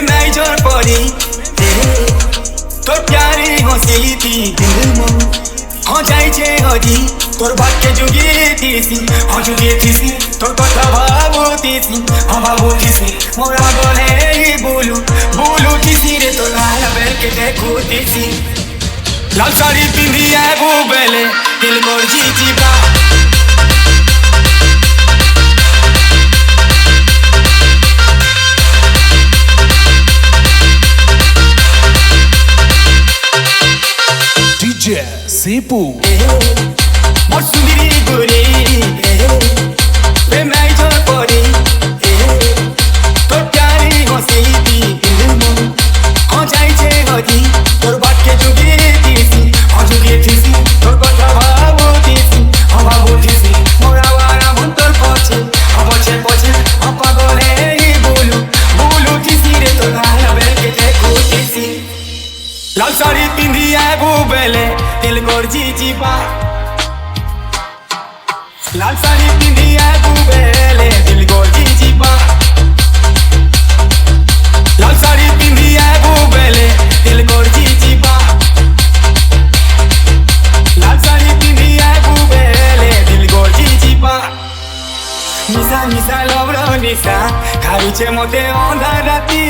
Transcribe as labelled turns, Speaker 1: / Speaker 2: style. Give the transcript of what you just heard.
Speaker 1: मैं जोर पड़ी তোর প্যারে হসিতি দিল মো হজাইছে হজি তোর বাক্যে জুগিয়েছি অজুগিয়েছি তোর কথা ভাবুতিছি অভাবুতিছি মোরা বলে বলু বলুতিছি রে তোর লাল বেলকে দেখুতিছি লাল শাড়ি পিন্ধিয়ে বুবেলে দিল করছি চিপা
Speaker 2: DJ Sipu
Speaker 1: Mor sundiri gori मैं जोर पड़ी তোর প্যারে হসিতি দিল মো হজাইছে হজি তোর বাক্যে জুগিয়েছি অজুগিয়েছি তোর কথা ভাবুতিছি অভাবুতিছি মোরা বারা মন তোর পছে অপছে পছে অপাগলে বলু বলুতিছি রে তোর লাল বেলকে দেখুতিছি লাল শাড়ি পিন্ধিয়ে বুবেলে দিল করছি চিপা লাল শাড়ি পিন্ধিয়ে বুবেলে দিল করছি চিপা লাল শাড়ি পিন্ধিয়ে বুবেলে দিল করছি চিপা লাল শাড়ি পিন্ধিয়ে বুবেলে দিল করছি চিপা নিশা নিশা লবড় নিশা খাইছে মতে অন্ধা রাতি